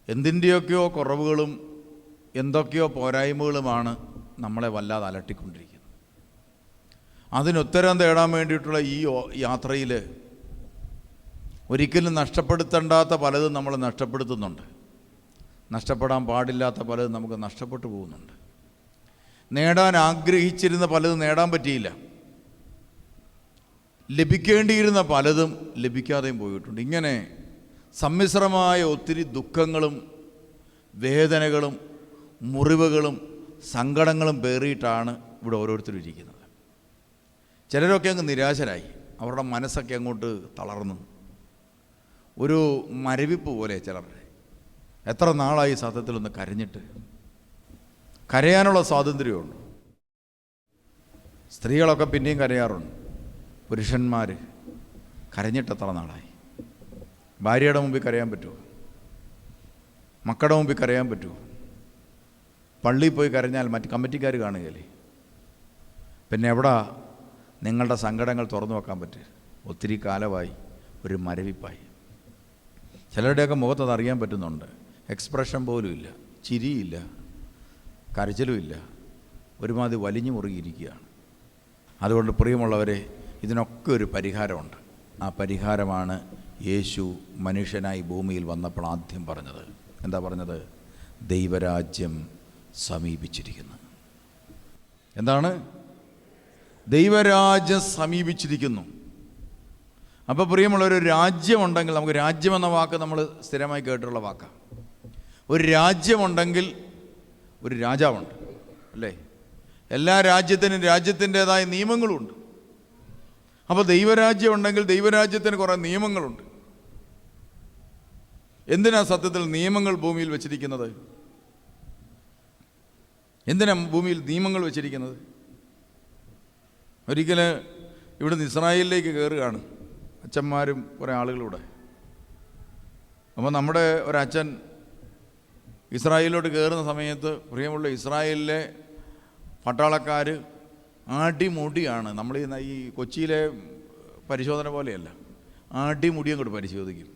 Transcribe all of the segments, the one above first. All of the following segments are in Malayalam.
എന്തിൻ്റെയൊക്കെയോ കുറവുകളും എന്തൊക്കെയോ പോരായ്മകളുമാണ് നമ്മളെ വല്ലാതെ അലട്ടിക്കൊണ്ടിരിക്കുന്നത്. അതിനുത്തരം തേടാൻ വേണ്ടിയിട്ടുള്ള ഈ യാത്രയിൽ ഒരിക്കലും നഷ്ടപ്പെടുത്തേണ്ടാത്ത പലതും നമ്മൾ നഷ്ടപ്പെടുത്തുന്നുണ്ട്. നഷ്ടപ്പെടാൻ പാടില്ലാത്ത പലതും നമുക്ക് നഷ്ടപ്പെട്ടു പോകുന്നുണ്ട്. നേടാൻ ആഗ്രഹിച്ചിരുന്ന പലതും നേടാൻ പറ്റിയില്ല. ലഭിക്കേണ്ടിയിരുന്ന പലതും ലഭിക്കാതെയും പോയിട്ടുണ്ട്. ഇങ്ങനെ സമ്മിശ്രമായ ഒത്തിരി ദുഃഖങ്ങളും വേദനകളും മുറിവുകളും സങ്കടങ്ങളും പേറിയിട്ടാണ് ഇവിടെ ഓരോരുത്തരും ഇരിക്കുന്നത്. ചിലരൊക്കെ അങ്ങ് നിരാശരായി, അവരുടെ മനസ്സൊക്കെ അങ്ങോട്ട് തളർന്നു, ഒരു മരവിപ്പ് പോലെ ചിലർ. എത്ര നാളായി സത്യത്തിലൊന്ന് കരഞ്ഞിട്ട്? കരയാനുള്ള സ്വാതന്ത്ര്യമുണ്ട്. സ്ത്രീകളൊക്കെ പിന്നെയും കരയാറുണ്ട്. പുരുഷന്മാർ കരഞ്ഞിട്ട് എത്ര നാളായി? ഭാര്യയുടെ മുമ്പിൽ കരയാൻ പറ്റുമോ? മക്കളുടെ മുമ്പിൽ കരയാൻ പറ്റുമോ? പള്ളിയിൽ പോയി കരഞ്ഞാൽ മറ്റ് കമ്മിറ്റിക്കാർ കാണുകയല്ലേ? പിന്നെ എവിടാ നിങ്ങളുടെ സങ്കടങ്ങൾ തുറന്നു വെക്കാൻ പറ്റുക? ഒത്തിരി കാലമായി ഒരു മരവിപ്പായി. ചിലരുടെയൊക്കെ മുഖത്തത് അറിയാൻ പറ്റുന്നുണ്ട്. എക്സ്പ്രഷൻ പോലും ഇല്ല, ചിരിയില്ല, കരച്ചിലുമില്ല, ഒരുമാതിരി വലിഞ്ഞു മുറുകിയിരിക്കുകയാണ്. അതുകൊണ്ട് പ്രിയമുള്ളവരെ, ഇതിനൊക്കെ ഒരു പരിഹാരമുണ്ട്. ആ പരിഹാരമാണ് യേശു മനുഷ്യനായി ഭൂമിയിൽ വന്നപ്പോൾ ആദ്യം പറഞ്ഞത്. എന്താ പറഞ്ഞത്? ദൈവരാജ്യം സമീപിച്ചിരിക്കുന്നു. എന്താണ്? ദൈവരാജ്യം സമീപിച്ചിരിക്കുന്നു. അപ്പോൾ പ്രിയമുള്ളൊരു രാജ്യമുണ്ടെങ്കിൽ, നമുക്ക് രാജ്യമെന്ന വാക്ക് നമ്മൾ സ്ഥിരമായി കേട്ടിട്ടുള്ള വാക്കാണ്. ഒരു രാജ്യമുണ്ടെങ്കിൽ ഒരു രാജാവുണ്ട്, അല്ലേ? എല്ലാ രാജ്യത്തിനും രാജ്യത്തിൻ്റേതായ നിയമങ്ങളുണ്ട്. അപ്പോൾ ദൈവരാജ്യം ഉണ്ടെങ്കിൽ ദൈവരാജ്യത്തിന് കുറേ നിയമങ്ങളുണ്ട്. എന്തിനാ സത്യത്തിൽ നിയമങ്ങൾ ഭൂമിയിൽ വെച്ചിരിക്കുന്നത്? എന്തിനാ ഭൂമിയിൽ നിയമങ്ങൾ വെച്ചിരിക്കുന്നത്? ഒരിക്കൽ ഇവിടുന്ന് ഇസ്രായേലിലേക്ക് കയറുകയാണ് അച്ഛന്മാരും കുറേ ആളുകളൂടെ. അപ്പോൾ നമ്മുടെ ഒരച്ഛൻ ഇസ്രായേലിലോട്ട് കയറുന്ന സമയത്ത്, പ്രിയമുള്ള ഇസ്രായേലിലെ പട്ടാളക്കാർ ആടിമുടിയാണ്. നമ്മൾ ഈ കൊച്ചിയിലെ പരിശോധന പോലെയല്ല, ആടിമുടി അങ്ങോട്ട് പരിശോധിക്കും.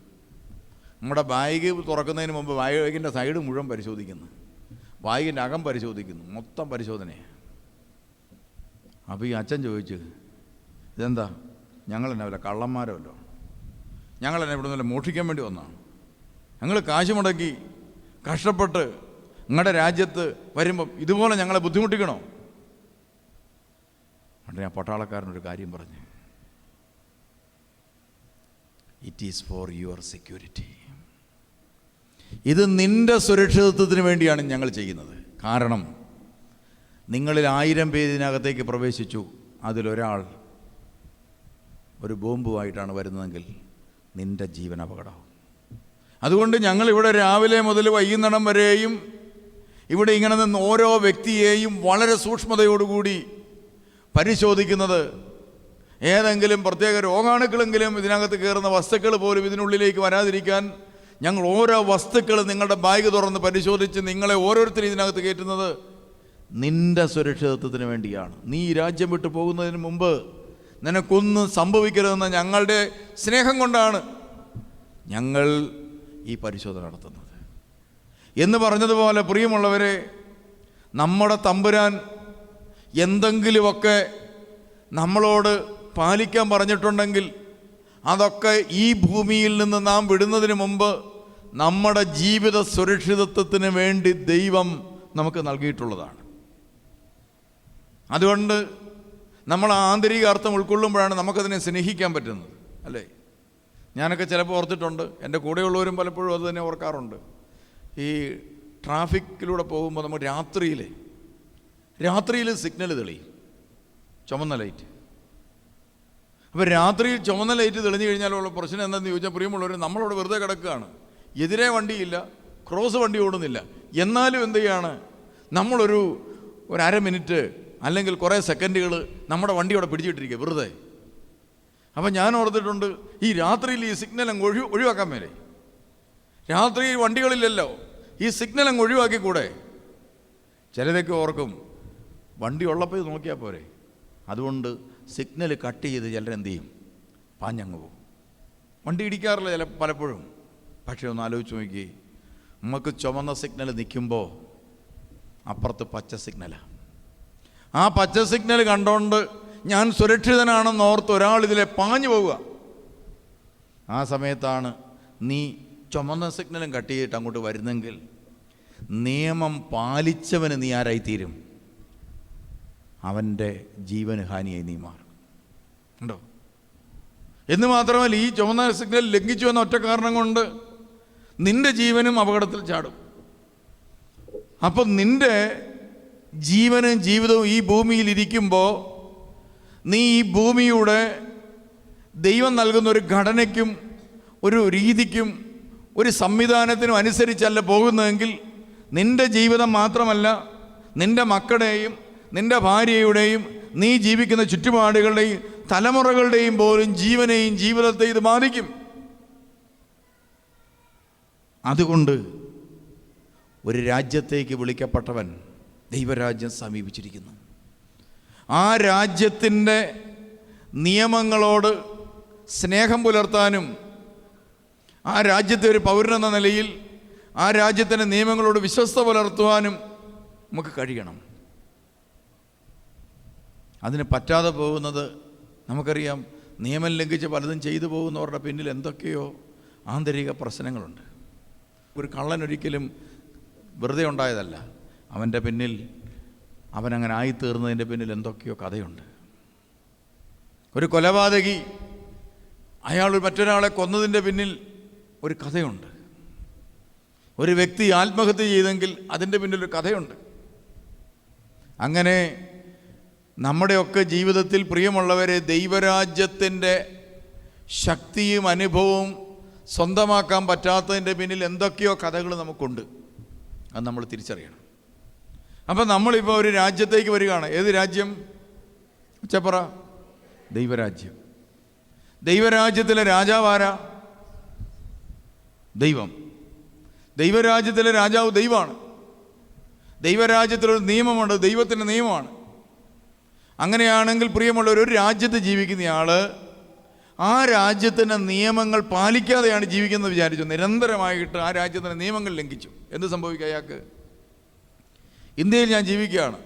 നമ്മുടെ ബാഗ് തുറക്കുന്നതിന് മുമ്പ് ബാഗിൻ്റെ സൈഡ് മുഴുവൻ പരിശോധിക്കുന്നു, ബാഗിൻ്റെ അകം പരിശോധിക്കുന്നു, മൊത്തം പരിശോധനയാണ്. അപ്പോൾ ഈ അച്ഛൻ ചോദിച്ചു, ഇതെന്താ? ഞങ്ങളെന്നെ വല്ല കള്ളന്മാരോ അല്ലോ? ഞങ്ങളെന്നെ ഇവിടെ നിന്ന് മോഷ്ടിക്കാൻ വേണ്ടി വന്നതാണ്? ഞങ്ങൾ കാശ് മുടക്കി കഷ്ടപ്പെട്ട് നിങ്ങളുടെ രാജ്യത്ത് വരുമ്പം ഇതുപോലെ ഞങ്ങളെ ബുദ്ധിമുട്ടിക്കണോ? അതുകൊണ്ട് ഞാൻ പട്ടാളക്കാരനൊരു കാര്യം പറഞ്ഞു, it is for your security. ഇത് നിൻ്റെ സുരക്ഷിതത്വത്തിന് വേണ്ടിയാണ് ഞങ്ങൾ ചെയ്യുന്നത്. കാരണം നിങ്ങളിൽ 1000 പേര് ഇതിനകത്തേക്ക് പ്രവേശിച്ചു, അതിലൊരാൾ ഒരു ബോംബുമായിട്ടാണ് വരുന്നതെങ്കിൽ നിൻ്റെ ജീവൻ അപകടമാവും. അതുകൊണ്ട് ഞങ്ങളിവിടെ രാവിലെ മുതൽ വൈകുന്നേരം വരെയും ഇവിടെ ഇങ്ങനെ നിന്ന് ഓരോ വ്യക്തിയെയും വളരെ സൂക്ഷ്മതയോടുകൂടി പരിശോധിക്കുന്നത്. ഏതെങ്കിലും പ്രത്യേക രോഗാണുക്കളെങ്കിലും ഇതിനകത്ത് കയറുന്ന വസ്തുക്കൾ പോലും ഇതിനുള്ളിലേക്ക് വരാതിരിക്കാൻ ഞങ്ങൾ ഓരോ വസ്തുക്കൾ നിങ്ങളുടെ ബാഗ് തുറന്ന് പരിശോധിച്ച് നിങ്ങളെ ഓരോരുത്തരും ഇതിനകത്ത് കയറ്റുന്നത് നിൻ്റെ സുരക്ഷിതത്വത്തിന് വേണ്ടിയാണ്. നീ രാജ്യം വിട്ടു പോകുന്നതിന് മുമ്പ് നിനക്കൊന്നും സംഭവിക്കരുതെന്ന ഞങ്ങളുടെ സ്നേഹം കൊണ്ടാണ് ഞങ്ങൾ ഈ പരിശോധന നടത്തുന്നത് എന്ന് പറഞ്ഞതുപോലെ, പ്രിയമുള്ളവരെ, നമ്മുടെ തമ്പുരാൻ എന്തെങ്കിലുമൊക്കെ നമ്മളോട് പാലിക്കാൻ പറഞ്ഞിട്ടുണ്ടെങ്കിൽ അതൊക്കെ ഈ ഭൂമിയിൽ നിന്ന് നാം വിടുന്നതിന് മുമ്പ് നമ്മുടെ ജീവിത സുരക്ഷിതത്വത്തിന് വേണ്ടി ദൈവം നമുക്ക് നൽകിയിട്ടുള്ളതാണ്. അതുകൊണ്ട് നമ്മൾ ആന്തരിക അർത്ഥം ഉൾക്കൊള്ളുമ്പോഴാണ് നമുക്കതിനെ സ്നേഹിക്കാൻ പറ്റുന്നത്, അല്ലേ? ഞാനൊക്കെ ചിലപ്പോൾ ഓർത്തിട്ടുണ്ട്, എൻ്റെ കൂടെയുള്ളവരും പലപ്പോഴും അത് തന്നെ ഓർക്കാറുണ്ട്. ഈ ട്രാഫിക്കിലൂടെ പോകുമ്പോൾ നമ്മൾ രാത്രിയിൽ സിഗ്നൽ തെളിയും, ചുമന്ന ലൈറ്റ്. അപ്പോൾ രാത്രിയിൽ ചുമന്ന ലൈറ്റ് തെളിഞ്ഞു കഴിഞ്ഞാലുള്ള പ്രശ്നം എന്താണെന്ന് ചോദിച്ചാൽ, പ്രിയമുള്ളവർ, നമ്മളവിടെ വെറുതെ കിടക്കുകയാണ്, എതിരെ വണ്ടിയില്ല, ക്രോസ് വണ്ടി ഓടുന്നില്ല. എന്നാലും എന്ത് ചെയ്യാണ്, നമ്മളൊരു അര മിനിറ്റ് അല്ലെങ്കിൽ കുറേ സെക്കൻഡുകൾ നമ്മുടെ വണ്ടിയോടെ പിടിച്ചിട്ടിരിക്കുക വെറുതെ. അപ്പം ഞാൻ ഓർത്തിട്ടുണ്ട്, ഈ രാത്രിയിൽ ഈ സിഗ്നൽ അങ്ങ് ഒഴിവാക്കാൻ മേലെ. രാത്രി വണ്ടികളില്ലല്ലോ, ഈ സിഗ്നൽ അങ്ങ് ഒഴിവാക്കിക്കൂടെ? ചിലരൊക്കെ ഓർക്കും, വണ്ടി ഉള്ളപ്പോൾ ഇത് നോക്കിയാൽ പോരെ. അതുകൊണ്ട് സിഗ്നൽ കട്ട് ചെയ്ത് ചിലരെന്ത് ചെയ്യും, പാഞ്ഞങ്ങ് പോകും. വണ്ടി ഇടിക്കാറില്ല പലപ്പോഴും. പക്ഷേ ഒന്ന് ആലോചിച്ച് നോക്കി, നമുക്ക് ചുമന്ന സിഗ്നൽ നിൽക്കുമ്പോൾ അപ്പുറത്ത് പച്ച സിഗ്നലാണ്. ആ പച്ച സിഗ്നൽ കണ്ടോണ്ട് ഞാൻ സുരക്ഷിതനാണെന്ന് ഓർത്ത് ഒരാൾ ഇതിലെ പാഞ്ഞു പോവുക. ആ സമയത്താണ് നീ ചുമന്ന സിഗ്നലും കട്ട് ചെയ്തിട്ട് അങ്ങോട്ട് വരുന്നെങ്കിൽ നിയമം പാലിച്ചവന് നീ ആരായിത്തീരും? അവൻ്റെ ജീവന് ഹാനിയായി നീ മാറും. ഉണ്ടോ? എന്ന് മാത്രമല്ല, ഈ ചുമന്ന സിഗ്നൽ ലംഘിച്ചു എന്ന ഒറ്റ കാരണം കൊണ്ട് നിന്റെ ജീവനും അപകടത്തിൽ ചാടും. അപ്പം നിന്റെ ജീവനും ജീവിതവും ഈ ഭൂമിയിൽ ഇരിക്കുമ്പോൾ നീ ഈ ഭൂമിയുടെ ദൈവം നൽകുന്ന ഒരു ഘടനയ്ക്കും ഒരു രീതിക്കും ഒരു സംവിധാനത്തിനും അനുസരിച്ചല്ല പോകുന്നതെങ്കിൽ നിന്റെ ജീവിതം മാത്രമല്ല, നിന്റെ മക്കളുടെയും നിന്റെ ഭാര്യയുടെയും നീ ജീവിക്കുന്ന ചുറ്റുപാടുകളുടെയും തലമുറകളുടെയും പോലും ജീവനെയും ജീവിതത്തെ ഇത് ബാധിക്കും. അതുകൊണ്ട് ഒരു രാജ്യത്തേക്ക് വിളിക്കപ്പെട്ടവൻ ദൈവരാജ്യം സമീപിച്ചിരിക്കുന്നു. ആ രാജ്യത്തിൻ്റെ നിയമങ്ങളോട് സ്നേഹം പുലർത്താനും ആ രാജ്യത്തെ ഒരു പൗരനെന്ന നിലയിൽ ആ രാജ്യത്തിൻ്റെ നിയമങ്ങളോട് വിശ്വസ്ത പുലർത്തുവാനും നമുക്ക് കഴിയണം. അതിന് പറ്റാതെ പോകുന്നത് നമുക്കറിയാം. നിയമം ലംഘിച്ച് പലതും ചെയ്തു പോകുന്നവരുടെ പിന്നിൽ എന്തൊക്കെയോ ആന്തരിക പ്രശ്നങ്ങളുണ്ട്. ഒരു കള്ളൻ ഒരിക്കലും വെറുതെ ഉണ്ടായതല്ല. അവൻ്റെ പിന്നിൽ, അവനങ്ങനെ ആയിത്തീർന്നതിൻ്റെ പിന്നിൽ എന്തൊക്കെയോ കഥയുണ്ട്. ഒരു കൊലപാതകി അയാൾ മറ്റൊരാളെ കൊന്നതിൻ്റെ പിന്നിൽ ഒരു കഥയുണ്ട്. ഒരു വ്യക്തി ആത്മഹത്യ ചെയ്തെങ്കിൽ അതിൻ്റെ പിന്നിലൊരു കഥയുണ്ട്. അങ്ങനെ നമ്മുടെയൊക്കെ ജീവിതത്തിൽ പ്രിയമുള്ളവരെ, ദൈവരാജ്യത്തിൻ്റെ ശക്തിയും അനുഭവവും സ്വന്തമാക്കാൻ പറ്റാത്തതിൻ്റെ പിന്നിൽ എന്തൊക്കെയോ കഥകൾ നമുക്കുണ്ട്. അത് നമ്മൾ തിരിച്ചറിയണം. അപ്പം നമ്മളിപ്പോൾ ഒരു രാജ്യത്തേക്ക് വരികയാണ്. ഏത് രാജ്യം? ഉച്ചപ്പറ. ദൈവരാജ്യം. ദൈവരാജ്യത്തിലെ രാജാവാരാ? ദൈവം. ദൈവരാജ്യത്തിലെ രാജാവ് ദൈവമാണ്. ദൈവരാജ്യത്തിലൊരു നിയമമുണ്ട്, ദൈവത്തിൻ്റെ നിയമമാണ്. അങ്ങനെയാണെങ്കിൽ പ്രിയമുള്ളവർ, ഒരു രാജ്യത്ത് ജീവിക്കുന്നയാൾ ആ രാജ്യത്തിൻ്റെ നിയമങ്ങൾ പാലിക്കാതെയാണ് ജീവിക്കുന്നത് വിചാരിച്ചു. നിരന്തരമായിട്ട് ആ രാജ്യത്തിൻ്റെ നിയമങ്ങൾ ലംഘിച്ചു. എന്ത് സംഭവിക്കുക അയാൾക്ക്? ഇന്ത്യയിൽ ഞാൻ ജീവിക്കുകയാണ്.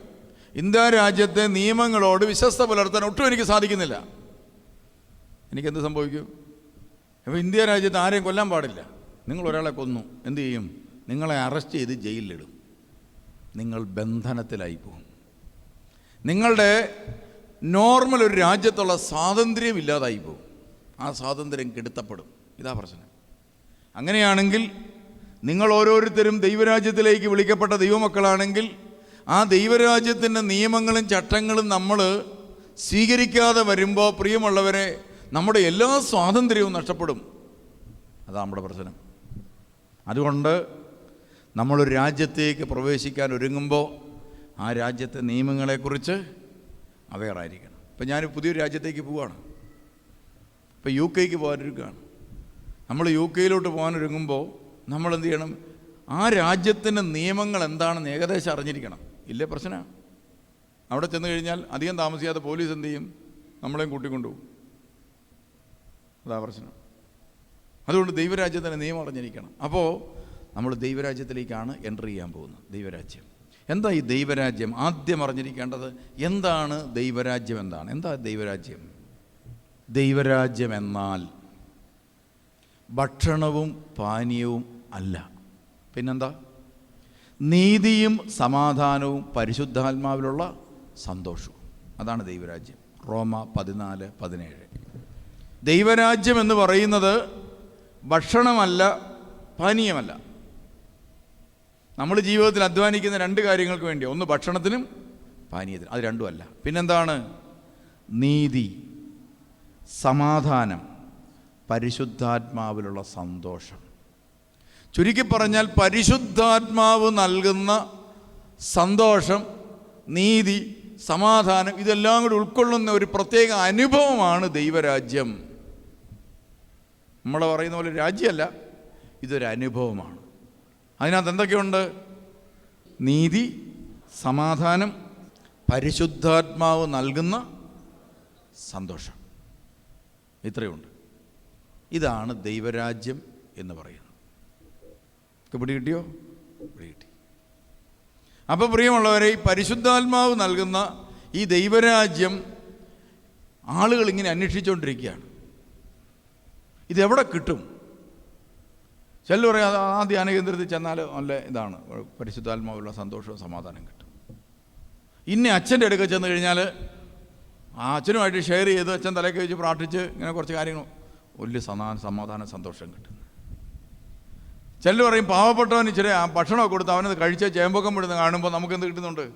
ഇന്ത്യ രാജ്യത്തെ നിയമങ്ങളോട് വിശ്വസ്ത പുലർത്താൻ ഒട്ടും എനിക്ക് സാധിക്കുന്നില്ല. എനിക്കെന്ത് സംഭവിക്കും? അപ്പോൾ ഇന്ത്യ രാജ്യത്ത് ആരെയും കൊല്ലാൻ പാടില്ല. നിങ്ങൾ ഒരാളെ കൊന്നു, എന്തു ചെയ്യും? നിങ്ങളെ അറസ്റ്റ് ചെയ്ത് ജയിലിലിടും. നിങ്ങൾ ബന്ധനത്തിലായി പോകും. നിങ്ങളുടെ നോർമൽ ഒരു രാജ്യത്തുള്ള സ്വാതന്ത്ര്യം ഇല്ലാതായി പോകും. ആ സ്വാതന്ത്ര്യം കെടുത്തപ്പെടും. ഇതാ പ്രശ്നം. അങ്ങനെയാണെങ്കിൽ നിങ്ങൾ ഓരോരുത്തരും ദൈവരാജ്യത്തിലേക്ക് വിളിക്കപ്പെട്ട ദൈവമക്കളാണെങ്കിൽ ആ ദൈവരാജ്യത്തിൻ്റെ നിയമങ്ങളും ചട്ടങ്ങളും നമ്മൾ സ്വീകരിക്കാതെ വരുമ്പോൾ പ്രിയമുള്ളവരെ, നമ്മുടെ എല്ലാ സ്വാതന്ത്ര്യവും നഷ്ടപ്പെടും. അതാ നമ്മുടെ പ്രശ്നം. അതുകൊണ്ട് നമ്മളൊരു രാജ്യത്തേക്ക് പ്രവേശിക്കാൻ ഒരുങ്ങുമ്പോൾ ആ രാജ്യത്തെ നിയമങ്ങളെക്കുറിച്ച് അവെയറായിരിക്കണം. ഇപ്പം ഞാൻ പുതിയൊരു രാജ്യത്തേക്ക് പോവുകയാണ്. ഇപ്പോൾ UK പോകാനൊരുക്കുകയാണ്. നമ്മൾ UK പോകാനൊരുങ്ങുമ്പോൾ നമ്മൾ എന്ത് ചെയ്യണം? ആ രാജ്യത്തിൻ്റെ നിയമങ്ങൾ എന്താണെന്ന് ഏകദേശം അറിഞ്ഞിരിക്കണം. ഇല്ലേ പ്രശ്നമാണ്. അവിടെ ചെന്ന് കഴിഞ്ഞാൽ അധികം താമസിയാതെ പോലീസ് എന്ത് ചെയ്യും? നമ്മളെയും കൂട്ടിക്കൊണ്ടുപോകും. അതാ പ്രശ്നം. അതുകൊണ്ട് ദൈവരാജ്യത്തിൻ്റെ നിയമം അറിഞ്ഞിരിക്കണം. അപ്പോൾ നമ്മൾ ദൈവരാജ്യത്തിലേക്കാണ് എൻ്റർ ചെയ്യാൻ പോകുന്നത്. ദൈവരാജ്യം എന്താ? ഈ ദൈവരാജ്യം ആദ്യം അറിഞ്ഞിരിക്കേണ്ടത് എന്താണ്? ദൈവരാജ്യം എന്താണ്? എന്താ ദൈവരാജ്യം? ദൈവരാജ്യം എന്നാൽ ഭക്ഷണവും പാനീയവും അല്ല. പിന്നെന്താ? നീതിയും സമാധാനവും പരിശുദ്ധാത്മാവിലുള്ള സന്തോഷവും. അതാണ് ദൈവരാജ്യം. റോമ 14:17. ദൈവരാജ്യം എന്ന് പറയുന്നത് ഭക്ഷണമല്ല, പാനീയമല്ല. നമ്മൾ ജീവിതത്തിൽ അധ്വാനിക്കുന്ന രണ്ട് കാര്യങ്ങൾക്ക് വേണ്ടി, ഒന്ന് ഭക്ഷണത്തിനും പാനീയത്തിനും, അത് രണ്ടുമല്ല. പിന്നെന്താണ്? നീതി, സമാധാനം, പരിശുദ്ധാത്മാവിലുള്ള സന്തോഷം. ചുരുക്കി പറഞ്ഞാൽ പരിശുദ്ധാത്മാവ് നൽകുന്ന സന്തോഷം, നീതി, സമാധാനം, ഇതെല്ലാം കൂടി ഉൾക്കൊള്ളുന്ന ഒരു പ്രത്യേക അനുഭവമാണ് ദൈവരാജ്യം. നമ്മൾ പറയുന്ന പോലെ രാജ്യമല്ല, ഇതൊരു അനുഭവമാണ്. അതിനകത്ത് എന്തൊക്കെയുണ്ട്? നീതി, സമാധാനം, പരിശുദ്ധാത്മാവ് നൽകുന്ന സന്തോഷം. ഇത്രയുണ്ട്. ഇതാണ് ദൈവരാജ്യം എന്ന് പറയുന്നത്. പിടികിട്ടിയോ? പിടികിട്ടി. അപ്പോൾ പ്രിയമുള്ളവരെ, ഈ പരിശുദ്ധാത്മാവ് നൽകുന്ന ഈ ദൈവരാജ്യം ആളുകൾ ഇങ്ങനെ അന്വേഷിച്ചുകൊണ്ടിരിക്കുകയാണ്. ഇതെവിടെ കിട്ടും? ചിലർ പറയാം ആ ധ്യാന കേന്ദ്രത്തിൽ ചെന്നാൽ നല്ല ഇതാണ്, പരിശുദ്ധാത്മാവുള്ള സന്തോഷവും സമാധാനം കിട്ടും. ഇന്ന അച്ഛൻ്റെ അടുക്ക ചെന്ന് കഴിഞ്ഞാൽ ആ അച്ഛനുമായിട്ട് ഷെയർ ചെയ്ത് അച്ഛൻ തലയ്ക്ക് വെച്ച് പ്രാർത്ഥിച്ച് ഇങ്ങനെ കുറച്ച് കാര്യങ്ങൾ വലിയ സമാധാനം സന്തോഷം കിട്ടും. ചിലർ പറയും പാവപ്പെട്ടവന് ഇച്ചിരി ഭക്ഷണമൊക്കെ കൊടുത്ത് അവനത് കഴിച്ച ചേമ്പൊക്കം വിടുന്ന കാണുമ്പോൾ നമുക്കെന്ത് കിട്ടുന്നുണ്ട്?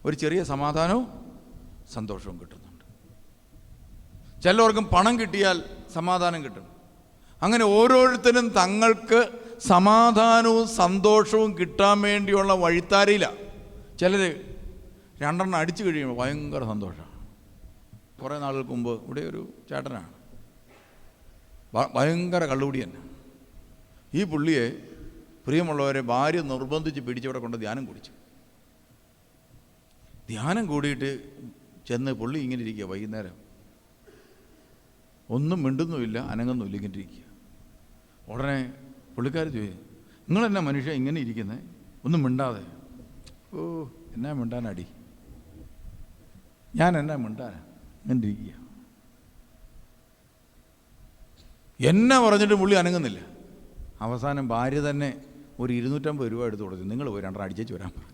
ഒരു ചെറിയ സമാധാനവും സന്തോഷവും കിട്ടുന്നുണ്ട്. ചിലവർക്കും പണം കിട്ടിയാൽ സമാധാനം കിട്ടും. അങ്ങനെ ഓരോരുത്തരും തങ്ങൾക്ക് സമാധാനവും സന്തോഷവും കിട്ടാൻ വേണ്ടിയുള്ള വഴിത്താരയിലാണ്. ചിലർ 2 എണ്ണം അടിച്ചു കഴിയുമ്പോൾ ഭയങ്കര സന്തോഷമാണ്. കുറേ നാളുകൾക്ക് മുമ്പ് ഇവിടെ ഒരു ചേട്ടനാണ്, ഭയങ്കര കള്ളുകുടിയൻ. ഈ പുള്ളിയെ പ്രിയമുള്ളവരെ ഭാര്യ നിർബന്ധിച്ച് പിടിച്ചവിടെ കൊണ്ട് ധ്യാനം കൂടിച്ചു. ധ്യാനം കൂടിയിട്ട് ചെന്ന് പുള്ളി ഇങ്ങനെ ഇരിക്കുക, വൈകുന്നേരം ഒന്നും മിണ്ടുന്നുമില്ല, അനങ്ങുന്നുമില്ല, ഇങ്ങനെ ഇരിക്കുക. ഉടനെ പുള്ളിക്കാർ ചോദിച്ചു, നിങ്ങളെന്നാ മനുഷ്യ ഇങ്ങനെ ഇരിക്കുന്നത്, ഒന്നും മിണ്ടാതെ? ഓ, എന്നാ മിണ്ടാനടി, ഞാൻ എന്നാ മിണ്ടാനാ, ഇങ്ങനെ ഇരിക്കുക. എന്നെ പറഞ്ഞിട്ട് പുള്ളി അനങ്ങുന്നില്ല. അവസാനം ഭാര്യ തന്നെ ഒരു 250 രൂപ എടുത്ത് കൊടുത്തു, നിങ്ങൾ പോയി 2 എണ്ണം അടിച്ചേച്ച് വരാൻ പറഞ്ഞു.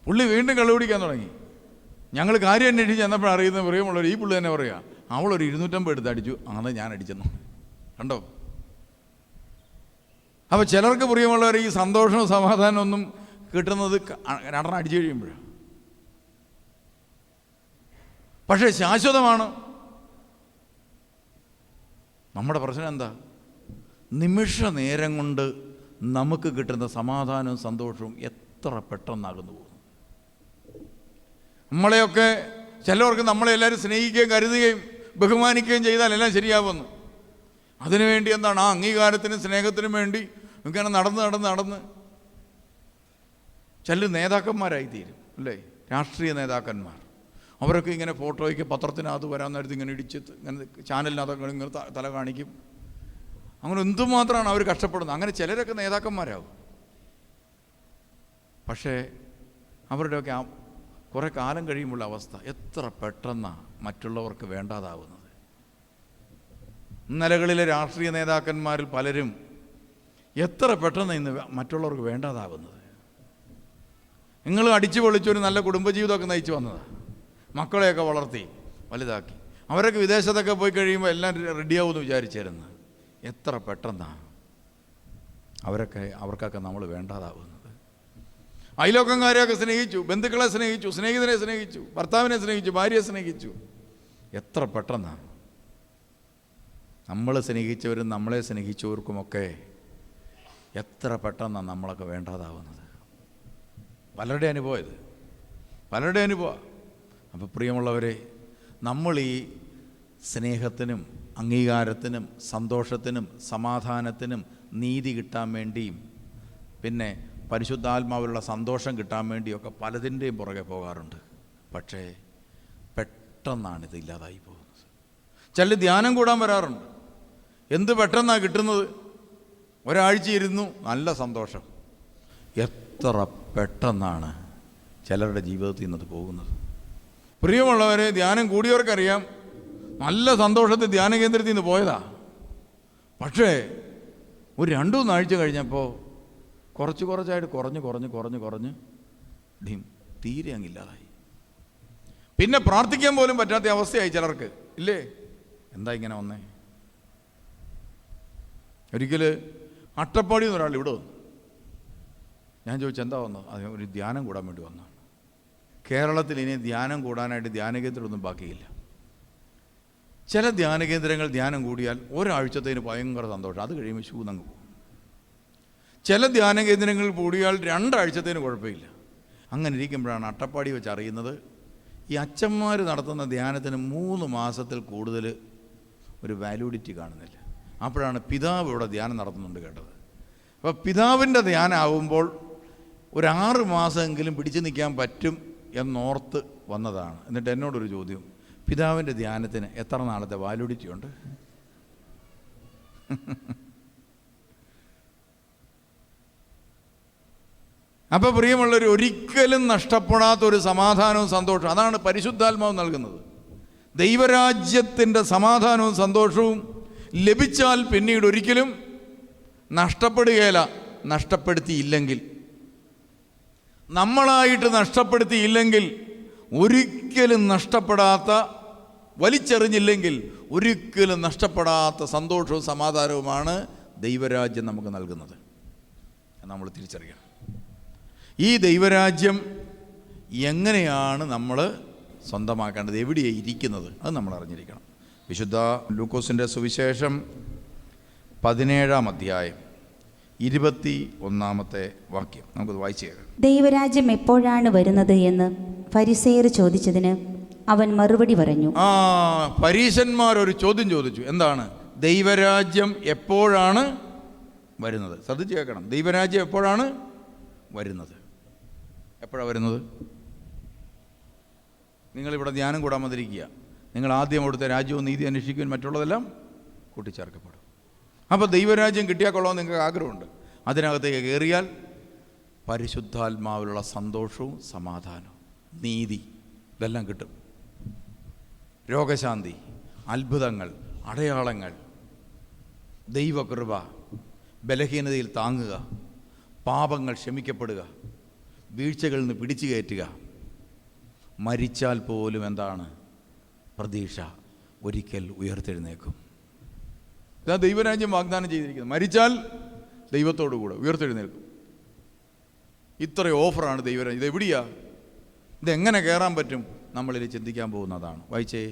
പുള്ളി വീണ്ടും കള്ളുപിടിക്കാൻ തുടങ്ങി. ഞങ്ങൾ കാര്യം അന്വേഷിച്ച് ചെന്നപ്പോൾ അറിയുന്ന പ്രിയമുള്ളവർ, ഈ പുള്ളി തന്നെ പറയുക, അവളൊരു 250 എടുത്ത് അടിച്ചു, അങ്ങനെ ഞാൻ അടിച്ചെന്നു. കണ്ടോ? അപ്പോൾ ചിലർക്ക് പ്രിയമുള്ളവർ ഈ സന്തോഷവും സമാധാനവും ഒന്നും കിട്ടുന്നത് 2 എണ്ണം അടിച്ചു കഴിയുമ്പോഴാണ്. പക്ഷേ ശാശ്വതമാണ്. നമ്മുടെ പ്രശ്നം എന്താ? നിമിഷ നേരം കൊണ്ട് നമുക്ക് കിട്ടുന്ന സമാധാനവും സന്തോഷവും എത്ര പെട്ടെന്നാകുന്നു പോകുന്നു. നമ്മളെയൊക്കെ ചിലവർക്ക് നമ്മളെല്ലാവരും സ്നേഹിക്കുകയും കരുതുകയും ബഹുമാനിക്കുകയും ചെയ്താൽ എല്ലാം ശരിയാവുന്നു. അതിനുവേണ്ടി എന്താണ്? ആ അംഗീകാരത്തിനും സ്നേഹത്തിനും വേണ്ടി ഇങ്ങനെ നടന്ന് ചില നേതാക്കന്മാരായിത്തീരും, അല്ലേ? രാഷ്ട്രീയ നേതാക്കന്മാർ. അവരൊക്കെ ഇങ്ങനെ ഫോട്ടോയ്ക്ക് പത്രത്തിനകത്ത് വരാൻ നേരത്ത് ഇങ്ങനെ ഇടിച്ച് ഇങ്ങനെ ചാനലിനകത്തൊക്കെ ഇങ്ങനെ തല കാണിക്കും. അങ്ങനെ എന്തുമാത്രമാണ് അവർ കഷ്ടപ്പെടുന്നത്. അങ്ങനെ ചിലരൊക്കെ നേതാക്കന്മാരാകും. പക്ഷേ അവരുടെയൊക്കെ കുറേ കാലം കഴിയുമ്പോൾ അവസ്ഥ എത്ര പെട്ടെന്നാണ് മറ്റുള്ളവർക്ക് വേണ്ടാതാവുന്നത്. ഇന്നലകളിലെ രാഷ്ട്രീയ നേതാക്കന്മാരിൽ പലരും എത്ര പെട്ടെന്ന് ഇന്ന് മറ്റുള്ളവർക്ക് വേണ്ടാതാവുന്നത്. നിങ്ങൾ അടിച്ചു പൊളിച്ചൊരു നല്ല കുടുംബജീവിതമൊക്കെ നയിച്ചു വന്നതാണ്, മക്കളെയൊക്കെ വളർത്തി വലുതാക്കി. അവരൊക്കെ വിദേശത്തൊക്കെ പോയി കഴിയുമ്പോൾ എല്ലാം റെഡിയാവുമെന്ന് വിചാരിച്ചിരുന്നു. എത്ര പെട്ടെന്നാണ് അവർക്കൊക്കെ നമ്മൾ വേണ്ടാതാവുന്നത്. അയലോക്കംകാരെയൊക്കെ സ്നേഹിച്ചു, ബന്ധുക്കളെ സ്നേഹിച്ചു, സ്നേഹിതനെ സ്നേഹിച്ചു, ഭർത്താവിനെ സ്നേഹിച്ചു, ഭാര്യയെ സ്നേഹിച്ചു. എത്ര പെട്ടെന്നാണ് നമ്മൾ സ്നേഹിച്ചവരും നമ്മളെ സ്നേഹിച്ചവർക്കുമൊക്കെ എത്ര പെട്ടെന്നാണ് നമ്മളൊക്കെ വേണ്ടാതാവുന്നത്. പലരുടെ അനുഭവം ഇത്, പലരുടെ അനുഭവം. അപ്പോൾ പ്രിയമുള്ളവരെ, നമ്മൾ ഈ സ്നേഹത്തിനും അംഗീകാരത്തിനും സന്തോഷത്തിനും സമാധാനത്തിനും നീതി കിട്ടാൻ വേണ്ടിയും പിന്നെ പരിശുദ്ധാത്മാവിലുള്ള സന്തോഷം കിട്ടാൻ വേണ്ടിയൊക്കെ പലതിൻ്റെയും പുറകെ പോകാറുണ്ട്. പക്ഷേ പെട്ടെന്നാണ് ഇത് ഇല്ലാതായി പോകുന്നത്. ചില ധ്യാനം കൂടാൻ വരാറുണ്ട്. എന്ത് പെട്ടെന്നാണ് കിട്ടുന്നത്? ഒരാഴ്ച ഇരുന്നു, നല്ല സന്തോഷം. എത്ര പെട്ടെന്നാണ് ചിലരുടെ ജീവിതത്തിൽ നിന്നത് പോകുന്നത്. പ്രിയമുള്ളവരെ, ധ്യാനം കൂടിയവർക്കറിയാം, നല്ല സന്തോഷത്തിൽ ധ്യാന കേന്ദ്രത്തിൽ നിന്ന് പോയതാ. പക്ഷേ ഒരു 2-3 ആഴ്ച കഴിഞ്ഞപ്പോൾ കുറച്ചായിട്ട് കുറഞ്ഞ് തീരെ അങ്ങില്ലാതായി. പിന്നെ പ്രാർത്ഥിക്കാൻ പോലും പറ്റാത്ത അവസ്ഥയായി ചിലർക്ക്, ഇല്ലേ? എന്താ ഇങ്ങനെ വന്നേ? ഒരിക്കൽ അട്ടപ്പാടിയിൽ നിന്ന് ഒരാൾ ഇവിടെ വന്നു. ഞാൻ ചോദിച്ചു, എന്താ വന്നത്? അത് ഒരു ധ്യാനം കൂടാൻ വേണ്ടി വന്നതാണ്. കേരളത്തിൽ ഇനി ധ്യാനം കൂടാനായിട്ട് ധ്യാനകേന്ദ്രമൊന്നും ബാക്കിയില്ല. ചില ധ്യാനകേന്ദ്രങ്ങൾ ധ്യാനം കൂടിയാൽ ഒരാഴ്ചത്തേന് ഭയങ്കര സന്തോഷം, അത് കഴിയുമ്പോൾ ശൂന്നങ്ങ് പോകും. ചില ധ്യാനകേന്ദ്രങ്ങൾ കൂടിയാൽ 2 ആഴ്ചത്തേന് കുഴപ്പമില്ല. അങ്ങനെ ഇരിക്കുമ്പോഴാണ് അട്ടപ്പാടി വെച്ച് അറിയുന്നത്, ഈ അച്ഛന്മാർ നടത്തുന്ന ധ്യാനത്തിന് 3 മാസത്തിൽ കൂടുതൽ ഒരു വാലിഡിറ്റി കാണുന്നില്ല. അപ്പോഴാണ് പിതാവ് ഇവിടെ ധ്യാനം നടത്തുന്നുണ്ട് കേട്ടത്. അപ്പോൾ പിതാവിൻ്റെ ധ്യാനം ആവുമ്പോൾ ഒരു 6 മാസമെങ്കിലും പിടിച്ചു നിൽക്കാൻ പറ്റും എന്നോർത്ത് വന്നതാണ്. എന്നിട്ട് എന്നോടൊരു ചോദ്യം, പിതാവിൻ്റെ ധ്യാനത്തിന് എത്ര നാളത്തെ വാലിഡിറ്റി ഉണ്ട്? അപ്പോൾ പ്രിയമുള്ളവർ, ഒരിക്കലും നഷ്ടപ്പെടാത്തൊരു സമാധാനവും സന്തോഷവും, അതാണ് പരിശുദ്ധാത്മാവ് നൽകുന്നത്. ദൈവരാജ്യത്തിൻ്റെ സമാധാനവും സന്തോഷവും ലഭിച്ചാൽ പിന്നീട് ഒരിക്കലും നഷ്ടപ്പെടുകയില്ല. നഷ്ടപ്പെടുത്തിയില്ലെങ്കിൽ, നമ്മളായിട്ട് നഷ്ടപ്പെടുത്തിയില്ലെങ്കിൽ, ഒരിക്കലും നഷ്ടപ്പെടാത്ത, വലിച്ചെറിഞ്ഞില്ലെങ്കിൽ ഒരിക്കലും നഷ്ടപ്പെടാത്ത സന്തോഷവും സമാധാനവുമാണ് ദൈവരാജ്യം നമുക്ക് നൽകുന്നത്. നമ്മൾ തിരിച്ചറിയണം. ഈ ദൈവരാജ്യം എങ്ങനെയാണ് നമ്മൾ സ്വന്തമാക്കേണ്ടത്, എവിടെയാണ് ഇരിക്കുന്നത്, അത് നമ്മൾ അറിഞ്ഞിരിക്കണം. വിശുദ്ധ ലൂക്കോസിൻ്റെ സുവിശേഷം 17-ാം അധ്യായം 21-ാമത്തെ വാക്യം നമുക്കത് വായിച്ചു കേൾക്കാം. ദൈവരാജ്യം എപ്പോഴാണ് വരുന്നത് എന്ന് ഫരിസേയർ ചോദിച്ചതിന് അവൻ മറുപടി പറഞ്ഞു. പരീശന്മാരൊരു ചോദ്യം ചോദിച്ചു. എന്താണ്? ദൈവരാജ്യം എപ്പോഴാണ് വരുന്നത്? ശ്രദ്ധിച്ച് കേൾക്കണം. ദൈവരാജ്യം എപ്പോഴാണ് വരുന്നത്? എപ്പോഴാണ് വരുന്നത്? നിങ്ങളിവിടെ ധ്യാനം കൂടാൻ വന്നിരിക്കുക. നിങ്ങൾ ആദ്യം അവിടുത്തെ രാജ്യവും നീതി അന്വേഷിക്കുവാൻ മറ്റുള്ളതെല്ലാം കൂട്ടിച്ചേർക്കപ്പെടും. അപ്പോൾ ദൈവരാജ്യം കിട്ടിയാൽ കൊള്ളാമെന്ന് നിങ്ങൾക്ക് ആഗ്രഹമുണ്ട്. അതിനകത്തേക്ക് കയറിയാൽ പരിശുദ്ധാത്മാവിലുള്ള സന്തോഷവും സമാധാനവും നീതി ഇതെല്ലാം കിട്ടും. രോഗശാന്തി, അത്ഭുതങ്ങൾ, അടയാളങ്ങൾ, ദൈവകൃപ, ബലഹീനതയിൽ താങ്ങുക, പാപങ്ങൾ ക്ഷമിക്കപ്പെടുക, വീഴ്ചകളിൽ നിന്ന് പിടിച്ചു കയറ്റുക. മരിച്ചാൽ പോലും എന്താണ്? പ്രതീക്ഷ, ഒരിക്കൽ ഉയർത്തെഴുന്നേക്കും. ഇതാ ദൈവരാജ്യം വാഗ്ദാനം ചെയ്തിരിക്കുന്നത്. മരിച്ചാൽ ദൈവത്തോടു കൂടെ ഉയർത്തെഴുന്നേൽക്കും. ഇത്ര ഓഫറാണ് ദൈവരാജ്യം. ഇതെവിടെയാ? ഇതെങ്ങനെ കയറാൻ പറ്റും? നമ്മളിൽ ചിന്തിക്കാൻ പോകുന്നതാണ്. വായിച്ചേ.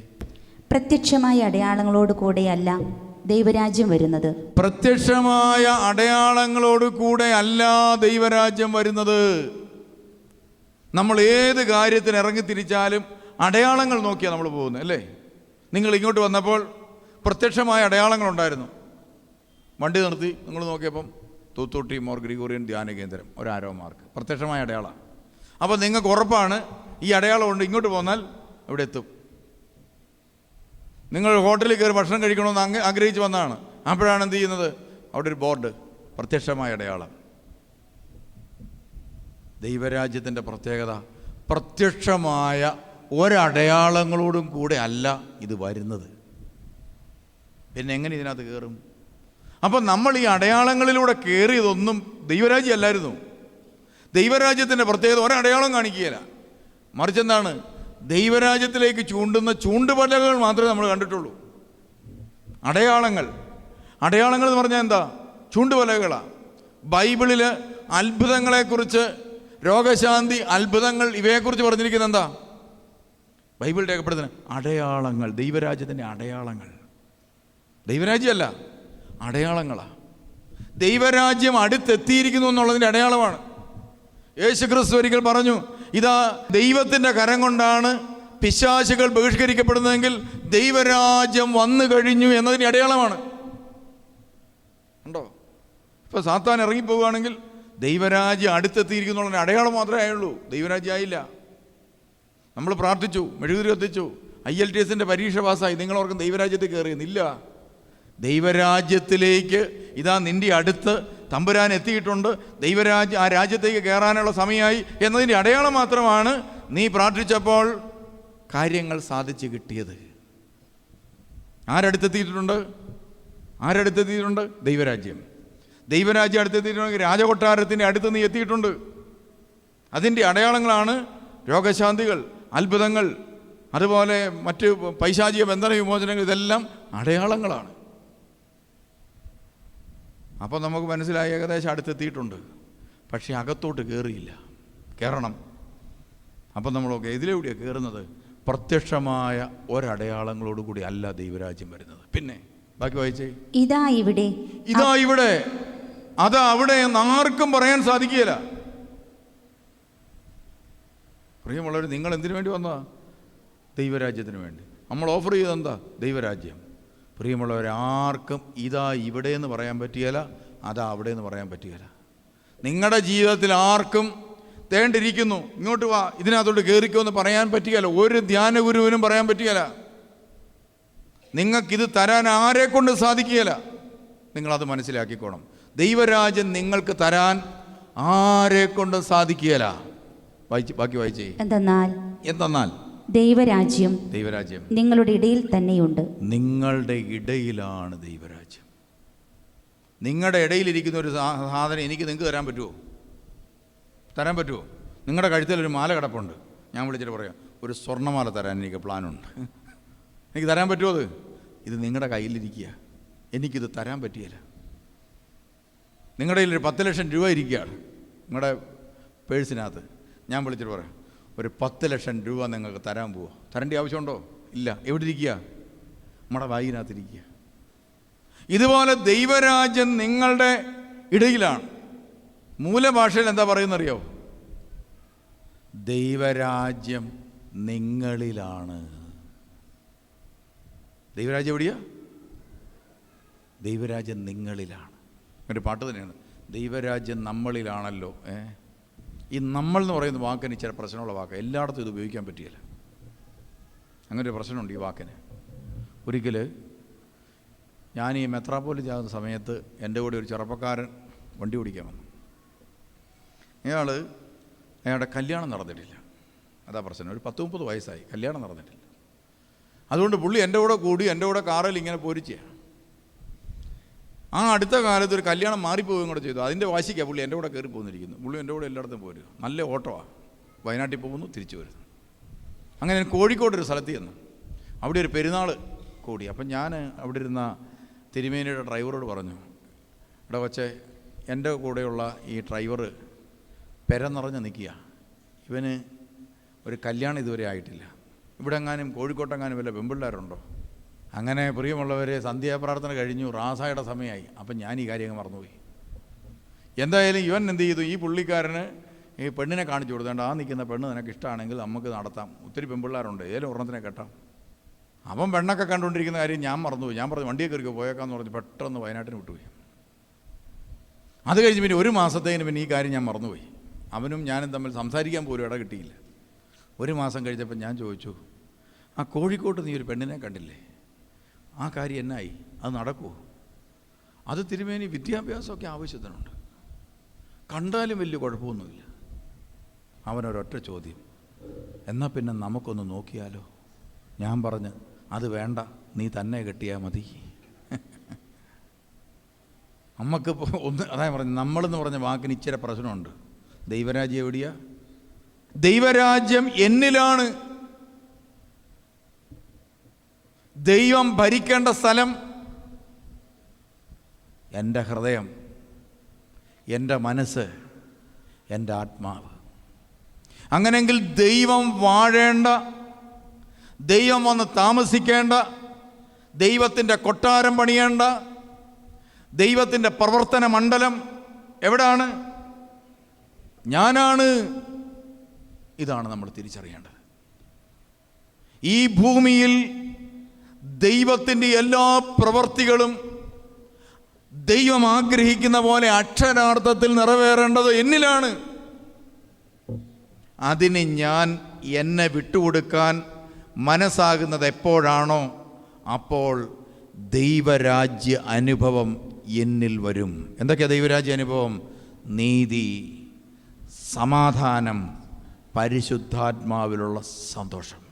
പ്രത്യക്ഷമായ അടയാളങ്ങളോട് കൂടെയല്ല ദൈവരാജ്യം വരുന്നത്. പ്രത്യക്ഷമായ അടയാളങ്ങളോട് കൂടെ അല്ല ദൈവരാജ്യം വരുന്നത്. നമ്മൾ ഏത് കാര്യത്തിന് ഇറങ്ങിത്തിരിച്ചാലും അടയാളങ്ങൾ നോക്കിയാണ് നമ്മൾ പോകുന്നത്, അല്ലേ? നിങ്ങൾ ഇങ്ങോട്ട് വന്നപ്പോൾ പ്രത്യക്ഷമായ അടയാളങ്ങളുണ്ടായിരുന്നു. വണ്ടി നിർത്തി നിങ്ങൾ നോക്കിയപ്പം തൂത്തുട്ടി മോർ ഗ്രിഗോറിയൻ ധ്യാന കേന്ദ്രം, ഒരു ആരോ മാർക്ക്, പ്രത്യക്ഷമായ അടയാളം. അപ്പോൾ നിങ്ങൾക്ക് ഉറപ്പാണ് ഈ അടയാളം കൊണ്ട് ഇങ്ങോട്ട് പോന്നാൽ ഇവിടെ എത്തും. നിങ്ങൾ ഹോട്ടലിൽ കയറി ഭക്ഷണം കഴിക്കണമെന്ന് ആഗ്രഹിച്ച് വന്നതാണ്. അപ്പോഴാണ് എന്ത് ചെയ്യുന്നത്? അവിടെ ഒരു ബോർഡ്, പ്രത്യക്ഷമായ അടയാളം. ദൈവരാജ്യത്തിൻ്റെ പ്രത്യേകത, പ്രത്യക്ഷമായ ഒരടയാളങ്ങളോടും കൂടെ അല്ല ഇത് വരുന്നത്. പിന്നെ എങ്ങനെ ഇതിനകത്ത് കയറും? അപ്പം നമ്മൾ ഈ അടയാളങ്ങളിലൂടെ കയറിയതൊന്നും ദൈവരാജ്യം അല്ലായിരുന്നു. ദൈവരാജ്യത്തിൻ്റെ പ്രത്യേകത ഒരടയാളം കാണിക്കുകയില്ല. മറിച്ചെന്താണ്? ദൈവരാജ്യത്തിലേക്ക് ചൂണ്ടുന്ന ചൂണ്ടുപലകൾ മാത്രമേ നമ്മൾ കണ്ടിട്ടുള്ളൂ. അടയാളങ്ങൾ എന്ന് പറഞ്ഞാൽ എന്താ? ചൂണ്ടുപലകളാണ്. ബൈബിളിൽ അത്ഭുതങ്ങളെക്കുറിച്ച്, രോഗശാന്തി, അത്ഭുതങ്ങൾ, ഇവയെക്കുറിച്ച് പറഞ്ഞിരിക്കുന്നത് എന്താ? ബൈബിൾ രേഖപ്പെടുത്തുന്ന അടയാളങ്ങൾ, ദൈവരാജ്യത്തിൻ്റെ അടയാളങ്ങൾ. ദൈവരാജ്യമല്ല, അടയാളങ്ങളാണ്. ദൈവരാജ്യം അടുത്തെത്തിയിരിക്കുന്നു എന്നുള്ളതിൻ്റെ അടയാളമാണ്. യേശുക്രിസ്തു ഒരിക്കൽ പറഞ്ഞു, ഇതാ ദൈവത്തിൻ്റെ കരം കൊണ്ടാണ് പിശാചുകൾ ബഹിഷ്കരിക്കപ്പെടുന്നതെങ്കിൽ ദൈവരാജ്യം വന്നു കഴിഞ്ഞു എന്നതിൻ്റെ അടയാളമാണ്. ഉണ്ടോ? ഇപ്പോൾ സാത്താൻ ഇറങ്ങിപ്പോവുകയാണെങ്കിൽ ദൈവരാജ്യം അടുത്തെത്തിയിരിക്കുന്നുള്ളതിൻ്റെ അടയാളം മാത്രമേ ആയുള്ളൂ. ദൈവരാജ്യം ആയില്ല. നമ്മൾ പ്രാർത്ഥിച്ചു, മെഴുകുതിരി കത്തിച്ചു, IELTS പരീക്ഷ പാസ്സായി, നിങ്ങളോർക്കും ദൈവരാജ്യത്തിൽ കയറിയെന്നില്ല. ദൈവരാജ്യത്തിലേക്ക് ഇതാ നിൻ്റെ അടുത്ത് തമ്പുരാൻ എത്തിയിട്ടുണ്ട്, ആ രാജ്യത്തേക്ക് കയറാനുള്ള സമയമായി എന്നതിൻ്റെ അടയാളം മാത്രമാണ് നീ പ്രാർത്ഥിച്ചപ്പോൾ കാര്യങ്ങൾ സാധിച്ചു കിട്ടിയത്. ആരടുത്തെത്തിയിട്ടുണ്ട്? ദൈവരാജ്യം അടുത്തെത്തിയിട്ടുണ്ടെങ്കിൽ രാജകൊട്ടാരത്തിൻ്റെ അടുത്ത് നീ എത്തിയിട്ടുണ്ട്. അതിൻ്റെ അടയാളങ്ങളാണ് രോഗശാന്തികൾ, അത്ഭുതങ്ങൾ, അതുപോലെ മറ്റ് പൈശാചിക ബന്ധന വിമോചനങ്ങൾ. ഇതെല്ലാം അടയാളങ്ങളാണ്. അപ്പോൾ നമുക്ക് മനസ്സിലായി ഏകദേശം അടുത്തെത്തിയിട്ടുണ്ട്. പക്ഷേ അകത്തോട്ട് കയറണം. അപ്പം നമ്മളൊക്കെ ഇതിലെവിടെയാണ് കയറുന്നത്? പ്രത്യക്ഷമായ ഒരടയാളങ്ങളോടുകൂടി അല്ല ദൈവരാജ്യം വരുന്നത്. പിന്നെ ബാക്കി വായിച്ചേ. ഇതാ ഇവിടെ, അതാ അവിടെ എന്ന് ആർക്കും പറയാൻ സാധിക്കുകയില്ല. പ്രിയമുള്ളവർ, നിങ്ങൾ എന്തിനു വേണ്ടി വന്നതാ? ദൈവരാജ്യത്തിന് വേണ്ടി. നമ്മൾ ഓഫർ ചെയ്തെന്താ? ദൈവരാജ്യം. പ്രിയമുള്ളവർ, ആർക്കും ഇതാ ഇവിടെ എന്ന് പറയാൻ പറ്റുകയില്ല, അതാ അവിടെ എന്ന് പറയാൻ പറ്റുകയില്ല. നിങ്ങളുടെ ജീവിതത്തിൽ ആർക്കും തേണ്ടിരിക്കുന്നു, ഇങ്ങോട്ട് വാ, ഇതിനകത്തോട്ട് കയറിക്കോ എന്ന് പറയാൻ പറ്റുകയില്ല. ഒരു ധ്യാന ഗുരുവിനും പറയാൻ പറ്റുകയില്ല. നിങ്ങൾക്കിത് തരാൻ ആരെക്കൊണ്ട് സാധിക്കുകയില്ല. നിങ്ങളത് മനസ്സിലാക്കിക്കോണം. ദൈവരാജ്യം നിങ്ങൾക്ക് തരാൻ ആരെ കൊണ്ടും സാധിക്കുകയില്ല. ബാക്കി വായിച്ചേ. എന്തെന്നാൽ ദൈവരാജ്യം നിങ്ങളുടെ ഇടയിൽ തന്നെയുണ്ട്. നിങ്ങളുടെ ഇടയിലാണ് ദൈവരാജ്യം. നിങ്ങളുടെ ഇടയിലിരിക്കുന്ന ഒരു സാധനം നിങ്ങൾക്ക് തരാൻ പറ്റുമോ? തരാൻ പറ്റുമോ? നിങ്ങളുടെ കഴുത്തിലൊരു മാല കിടപ്പുണ്ട്. ഞാൻ വിളിച്ചിട്ട് പറയാം, ഒരു സ്വർണ്ണമാല തരാൻ എനിക്ക് പ്ലാനുണ്ട്. എനിക്ക് തരാൻ പറ്റുമോ? ഇത് നിങ്ങളുടെ കയ്യിലിരിക്കുക. എനിക്കിത് തരാൻ പറ്റിയില്ല. നിങ്ങളുടെ കയ്യിൽ ഒരു 10 ലക്ഷം രൂപ ഇരിക്കുകയാണ് നിങ്ങളുടെ പേഴ്സിനകത്ത്. ഞാൻ വിളിച്ചിട്ട് പറയാം, ഒരു 10 ലക്ഷം രൂപ നിങ്ങൾക്ക് തരാൻ പോവോ? തരേണ്ട ആവശ്യമുണ്ടോ? ഇല്ല. എവിടെ ഇരിക്കുക? നമ്മുടെ വായിനകത്തിരിക്കുക. ഇതുപോലെ ദൈവരാജ്യം നിങ്ങളുടെ ഇടയിലാണ്. മൂലഭാഷയിൽ എന്താ പറയുന്നറിയോ? ദൈവരാജ്യം നിങ്ങളിലാണ്. ദൈവരാജ്യം എവിടെയാ? ദൈവരാജ്യം നിങ്ങളിലാണ്. ഒരു പാട്ട് തന്നെയാണ്, ദൈവരാജ്യം നമ്മളിലാണല്ലോ. ഈ നമ്മൾ എന്ന് പറയുന്ന വാക്കിന് ചില പ്രശ്നമുള്ള വാക്ക്. എല്ലായിടത്തും ഇത് ഉപയോഗിക്കാൻ പറ്റിയില്ല. അങ്ങനെ ഒരു പ്രശ്നമുണ്ട് ഈ വാക്കിന്. ഒരിക്കൽ ഞാൻ ഈ മെത്രാപ്പോലിസ് ആകുന്ന സമയത്ത് എൻ്റെ കൂടെ ഒരു ചെറുപ്പക്കാരൻ വണ്ടി ഓടിക്കാൻ വന്നു. അയാളുടെ കല്യാണം നടന്നിട്ടില്ല. അതാ പ്രശ്നം. ഒരു 10-30 വയസ്സായി, കല്യാണം നടന്നിട്ടില്ല. അതുകൊണ്ട് പുള്ളി എൻ്റെ കൂടെ കൂടി എൻ്റെ കൂടെ കാറിൽ ഇങ്ങനെ പോരിച്ചാണ്. ആ അടുത്ത കാലത്ത് ഒരു കല്യാണം മാറിപ്പോവുകയും കൂടെ ചെയ്തു. അതിൻ്റെ വാശിക്കാണ് പുള്ളി എൻ്റെ കൂടെ കയറി പോന്നിരിക്കുന്നു. പുള്ളി എൻ്റെ കൂടെ എല്ലായിടത്തും പോരുക. നല്ല ഓട്ടമാണ്. വയനാട്ടിൽ പോകുന്നു, തിരിച്ചു വരുന്നു. അങ്ങനെ ഞാൻ കോഴിക്കോട് ഒരു സ്ഥലത്ത് ചെന്നു. അവിടെ ഒരു പെരുന്നാൾ കൂടി. അപ്പം ഞാൻ അവിടെ ഇരുന്ന തിരുമേനിയുടെ ഡ്രൈവറോട് പറഞ്ഞു, എടാ കൊച്ചേ, എൻ്റെ കൂടെയുള്ള ഈ ഡ്രൈവർ പെരനിറഞ്ഞ് നിൽക്കുക. ഇവന് ഒരു കല്യാണം ഇതുവരെ ആയിട്ടില്ല. ഇവിടെ എങ്ങാനും കോഴിക്കോട്ടെങ്ങാനും വല്ല പെമ്പിള്ളേരുണ്ടോ? അങ്ങനെ പ്രിയമുള്ളവരെ, സന്ധ്യാപ്രാർത്ഥന കഴിഞ്ഞു, റാസായുടെ സമയമായി. അപ്പം ഞാൻ ഈ കാര്യങ്ങൾ മറന്നുപോയി. എന്തായാലും ഇവൻ എന്ത് ചെയ്തു? ഈ പുള്ളിക്കാരന് ഈ പെണ്ണിനെ കാണിച്ചു കൊടുത്തേണ്ട, ആ നിൽക്കുന്ന പെണ്ണ് നിനക്ക് ഇഷ്ടമാണെങ്കിൽ നമുക്ക് നടത്താം, ഒത്തിരി പെമ്പിള്ളേരുണ്ട്, ഏതെങ്കിലും ഒരെണ്ണത്തിനെ കെട്ടാം. അവൻ പെണ്ണൊക്കെ കണ്ടുകൊണ്ടിരിക്കുന്ന കാര്യം ഞാൻ മറന്നുപോയി. ഞാൻ പറഞ്ഞു വണ്ടിയെ കയറി പോയേക്കാന്ന് പറഞ്ഞ് പെട്ടെന്ന് വയനാട്ടിന് വിട്ടുപോയി. അത് കഴിഞ്ഞ് പിന്നെ ഒരു മാസത്തേന് പിന്നെ ഈ കാര്യം ഞാൻ മറന്നുപോയി. അവനും ഞാനും തമ്മിൽ സംസാരിക്കാൻ പോലും ഇട കിട്ടിയില്ല. ഒരു മാസം കഴിഞ്ഞപ്പോൾ ഞാൻ ചോദിച്ചു, ആ കോഴിക്കോട്ട് നീ ഒരു പെണ്ണിനെ കണ്ടില്ലേ? ആ കാര്യം എന്നായി? അത് നടക്കുമോ? അത് തിരുമേനി വിദ്യാഭ്യാസമൊക്കെ ആവശ്യത്തിനുണ്ട്, കണ്ടാലും വലിയ കുഴപ്പമൊന്നുമില്ല. അവനൊരൊറ്റ ചോദ്യം, എന്നാൽ പിന്നെ നമുക്കൊന്ന് നോക്കിയാലോ? ഞാൻ പറഞ്ഞു, അത് വേണ്ട, നീ തന്നെ കെട്ടിയാൽ മതി. നമുക്കിപ്പോൾ അതായത് പറഞ്ഞു, നമ്മളെന്ന് പറഞ്ഞ വാക്കിന് ഇച്ചിരി പ്രശ്നമുണ്ട്. ദൈവരാജ്യം എവിടെയാ? ദൈവരാജ്യം എന്നിലാണ്. ദൈവം ഭരിക്കേണ്ട സ്ഥലം എൻ്റെ ഹൃദയം, എൻ്റെ മനസ്സ്, എൻ്റെ ആത്മാവ്. അങ്ങനെയെങ്കിൽ ദൈവം വാഴേണ്ട, ദൈവം വന്ന് താമസിക്കേണ്ട, ദൈവത്തിൻ്റെ കൊട്ടാരം പണിയേണ്ട, ദൈവത്തിൻ്റെ പ്രവർത്തന മണ്ഡലം എവിടാണ്? ഞാനാണ്. ഇതാണ് നമ്മൾ തിരിച്ചറിയേണ്ടത്. ഈ ഭൂമിയിൽ ദൈവത്തിൻ്റെ എല്ലാ പ്രവൃത്തികളും ദൈവം ആഗ്രഹിക്കുന്ന പോലെ അക്ഷരാർത്ഥത്തിൽ നിറവേറേണ്ടത് എന്നിലാണ്. അതിന് ഞാൻ എന്നെ വിട്ടുകൊടുക്കാൻ മനസ്സാകുന്നത് എപ്പോഴാണോ അപ്പോൾ ദൈവരാജ്യ അനുഭവം എന്നിൽ വരും. എന്തൊക്കെയാണ് ദൈവരാജ്യ അനുഭവം? നീതി, സമാധാനം, പരിശുദ്ധാത്മാവിലുള്ള സന്തോഷം.